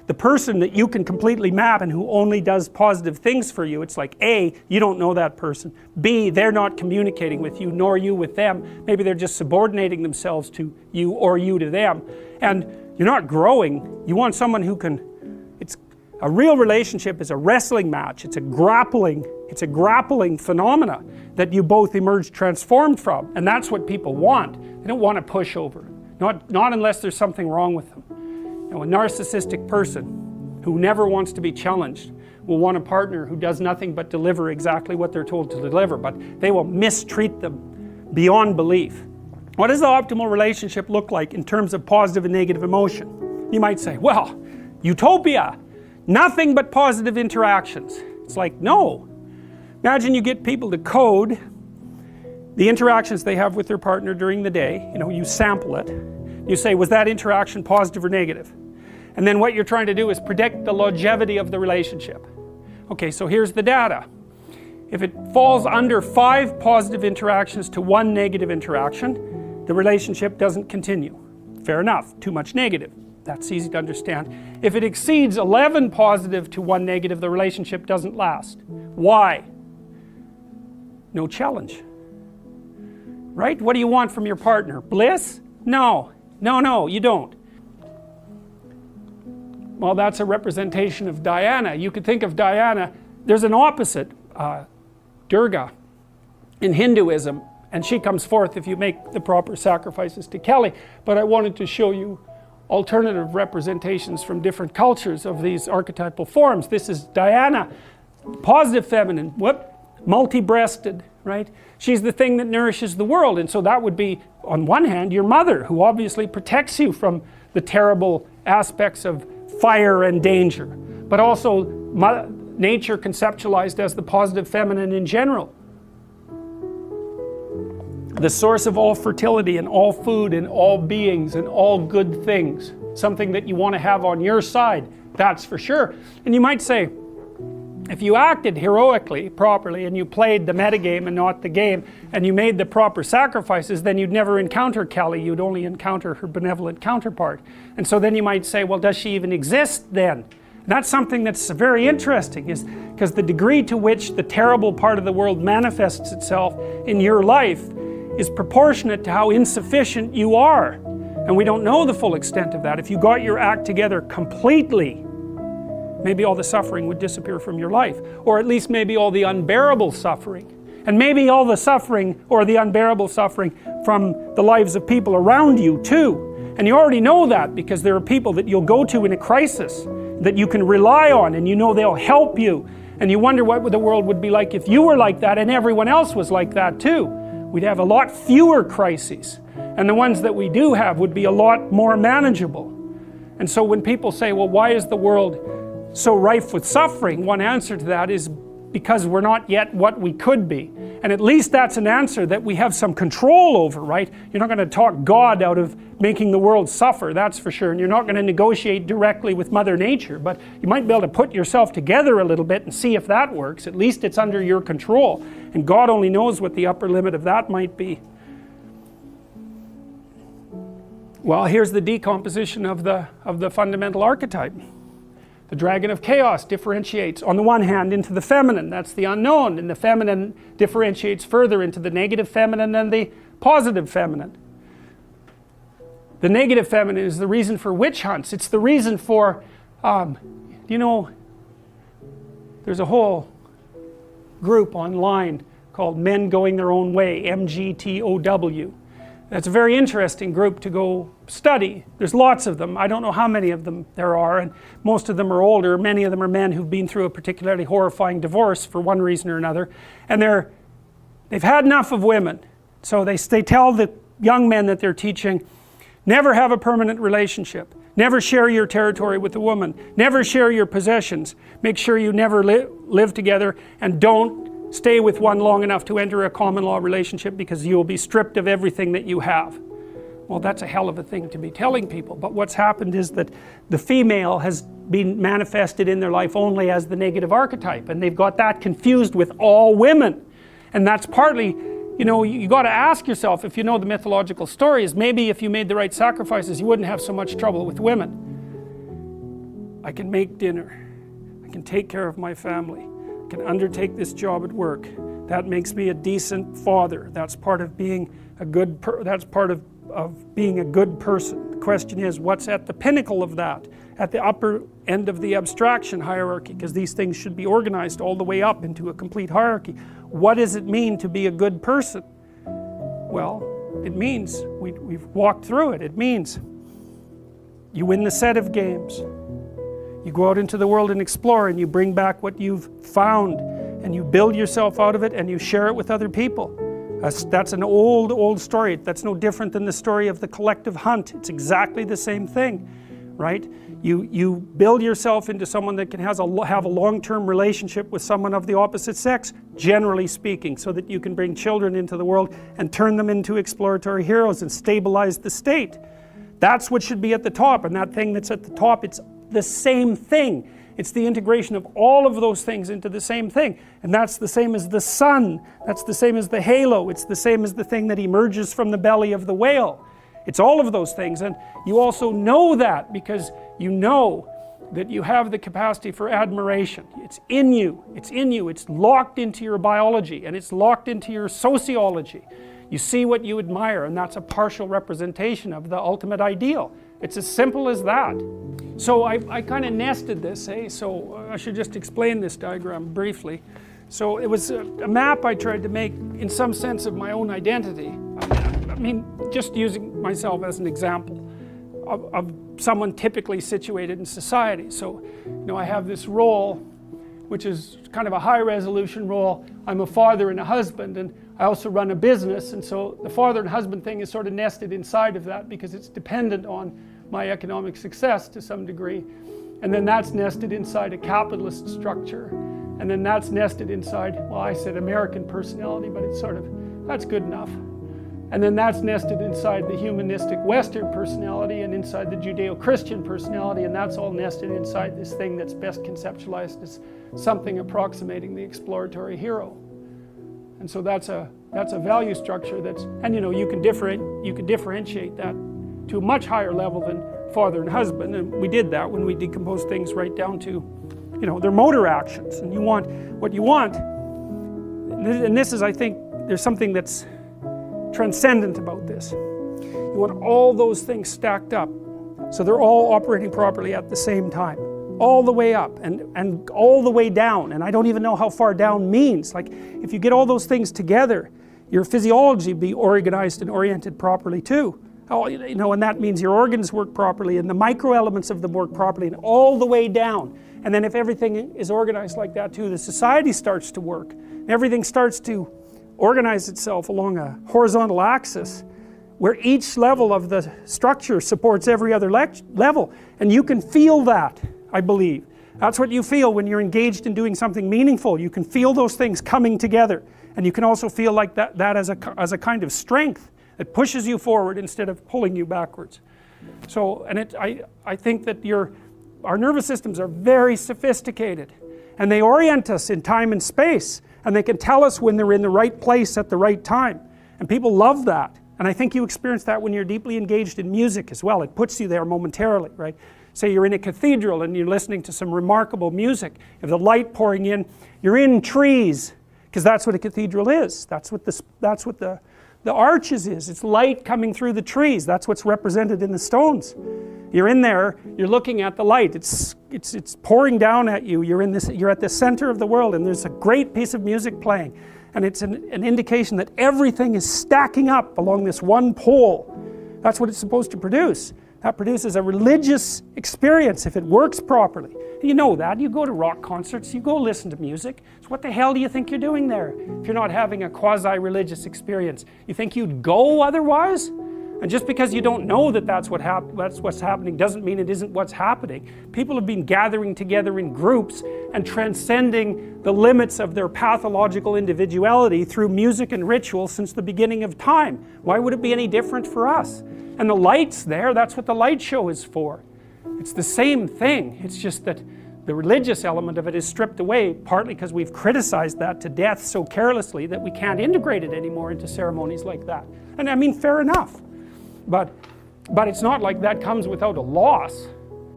The person that you can completely map and who only does positive things for you, it's like A, you don't know that person. B, they're not communicating with you, nor you with them. Maybe they're just subordinating themselves to you or you to them. And you're not growing. You want someone who can, a real relationship is a wrestling match. It's a grappling phenomena that you both emerge transformed from. And that's what people want. They don't want a pushover. Not unless there's something wrong with them. You know, a narcissistic person who never wants to be challenged will want a partner who does nothing but deliver exactly what they're told to deliver, but they will mistreat them beyond belief. What does the optimal relationship look like in terms of positive and negative emotion? You might say, well, utopia, nothing but positive interactions. It's like, no. Imagine you get people to code the interactions they have with their partner during the day. You know, you sample it. You say, was that interaction positive or negative? And then what you're trying to do is predict the longevity of the relationship. Okay, so here's the data. If it falls under 5 positive interactions to 1 negative interaction, the relationship doesn't continue. Fair enough, too much negative. That's easy to understand. If it exceeds 11 positive to 1 negative, the relationship doesn't last. Why? No challenge. Right? What do you want from your partner? Bliss? No. No, you don't. Well, that's a representation of Diana. You could think of Diana, there's an opposite, Durga, in Hinduism, and she comes forth if you make the proper sacrifices to Kali. But I wanted to show you alternative representations from different cultures of these archetypal forms. This is Diana, positive feminine, multi-breasted, right? She's the thing that nourishes the world, and so that would be, on one hand, your mother, who obviously protects you from the terrible aspects of fire and danger, but also nature conceptualized as the positive feminine in general. The source of all fertility and all food and all beings and all good things. Something that you want to have on your side, that's for sure. And you might say, if you acted heroically, properly, and you played the metagame and not the game, and you made the proper sacrifices, then you'd never encounter Kelly, you'd only encounter her benevolent counterpart. And so then you might say, well, does she even exist then? And that's something that's very interesting, is because the degree to which the terrible part of the world manifests itself in your life is proportionate to how insufficient you are. And we don't know the full extent of that. If you got your act together completely, maybe all the suffering would disappear from your life, or at least maybe all the unbearable suffering, and maybe all the suffering or the unbearable suffering from the lives of people around you too. And you already know that because there are people that you'll go to in a crisis that you can rely on, and you know they'll help you, and you wonder what the world would be like if you were like that and everyone else was like that too. We'd have a lot fewer crises, and the ones that we do have would be a lot more manageable. And so when people say, well, why is the world so rife with suffering? One answer to that is because we're not yet what we could be. And at least that's an answer that we have some control over, right? You're not going to talk God out of making the world suffer, that's for sure. And you're not going to negotiate directly with Mother Nature, but you might be able to put yourself together a little bit and see if that works. At least it's under your control. And God only knows what the upper limit of that might be. Well, here's the decomposition of the fundamental archetype. The dragon of chaos differentiates, on the one hand, into the feminine, that's the unknown, and the feminine differentiates further into the negative feminine and the positive feminine. The negative feminine is the reason for witch hunts. It's the reason for, you know, there's a whole group online called Men Going Their Own Way, MGTOW. That's a very interesting group to go study. There's lots of them. I don't know how many of them there are, and most of them are older. Many of them are men who've been through a particularly horrifying divorce for one reason or another, and they've had enough of women. So they tell the young men that they're teaching, never have a permanent relationship. Never share your territory with a woman. Never share your possessions. Make sure you never live together, and don't stay with one long enough to enter a common law relationship, because you will be stripped of everything that you have. Well, that's a hell of a thing to be telling people, but what's happened is that the female has been manifested in their life only as the negative archetype, and they've got that confused with all women. And that's partly, you know, you got to ask yourself, if you know the mythological stories, maybe if you made the right sacrifices you wouldn't have so much trouble with women. I can make dinner, I can take care of my family, I can undertake this job at work. That makes me a decent father. That's part of being a good being a good person. The question is, what's at the pinnacle of that, at the upper end of the abstraction hierarchy, because these things should be organized all the way up into a complete hierarchy. What does it mean to be a good person? Well, it means, we've walked through it, it means you win the set of games, you go out into the world and explore, and you bring back what you've found, and you build yourself out of it, and you share it with other people. That's an old story. That's no different than the story of the collective hunt. It's exactly the same thing, right? You build yourself into someone that can have a long-term relationship with someone of the opposite sex, generally speaking, so that you can bring children into the world and turn them into exploratory heroes and stabilize the state. That's what should be at the top, and that thing that's at the top, it's the same thing. It's the integration of all of those things into the same thing. And that's the same as the sun. That's the same as the halo. It's the same as the thing that emerges from the belly of the whale. It's all of those things. And you also know that because you know that you have the capacity for admiration. It's in you. It's in you. It's locked into your biology, and it's locked into your sociology. You see what you admire, and that's a partial representation of the ultimate ideal. It's as simple as that. So I kind of nested this, so I should just explain this diagram briefly. So it was a map I tried to make in some sense of my own identity. I mean, just using myself as an example of someone typically situated in society. So, you know, I have this role, which is kind of a high resolution role. I'm a father and a husband, and I also run a business, and so the father and husband thing is sort of nested inside of that because it's dependent on my economic success to some degree. And then that's nested inside a capitalist structure. And then that's nested inside, well, I said American personality, but it's sort of, that's good enough. And then that's nested inside the humanistic Western personality and inside the Judeo-Christian personality, and that's all nested inside this thing that's best conceptualized as something approximating the exploratory hero. And so that's a value structure that's, and you know, you can differentiate that to a much higher level than father and husband, and we did that when we decomposed things right down to, you know, their motor actions. And you want what you want, and this is, I think, there's something that's transcendent about this. You want all those things stacked up so they're all operating properly at the same time, all the way up and all the way down. And I don't even know how far down means. Like, if you get all those things together, your physiology be organized and oriented properly too. Oh, you know, and that means your organs work properly and the micro elements of them work properly and all the way down. And then if everything is organized like that too, the society starts to work. Everything starts to organize itself along a horizontal axis where each level of the structure supports every other level. And you can feel that, I believe. That's what you feel when you're engaged in doing something meaningful. You can feel those things coming together. And you can also feel like that as a kind of strength that pushes you forward instead of pulling you backwards. So, and I think that our nervous systems are very sophisticated, and they orient us in time and space, and they can tell us when they're in the right place at the right time. And people love that. And I think you experience that when you're deeply engaged in music as well. It puts you there momentarily, right? Say you're in a cathedral and you're listening to some remarkable music. If the light pouring in, you're in trees, because that's what a cathedral is. That's what the arches is. It's light coming through the trees. That's what's represented in the stones. You're in there, you're looking at the light. It's pouring down at you. You're at the center of the world, and there's a great piece of music playing. And it's an indication that everything is stacking up along this one pole. That's what it's supposed to produce. That produces a religious experience if it works properly. You know that. You go to rock concerts, you go listen to music. So what the hell do you think you're doing there if you're not having a quasi-religious experience? You think you'd go otherwise? And just because you don't know that that's what's happening doesn't mean it isn't what's happening. People have been gathering together in groups and transcending the limits of their pathological individuality through music and ritual since the beginning of time. Why would it be any different for us? And the light's there, that's what the light show is for. It's the same thing. It's just that the religious element of it is stripped away, partly because we've criticized that to death so carelessly that we can't integrate it anymore into ceremonies like that. And I mean, fair enough. But it's not like that comes without a loss.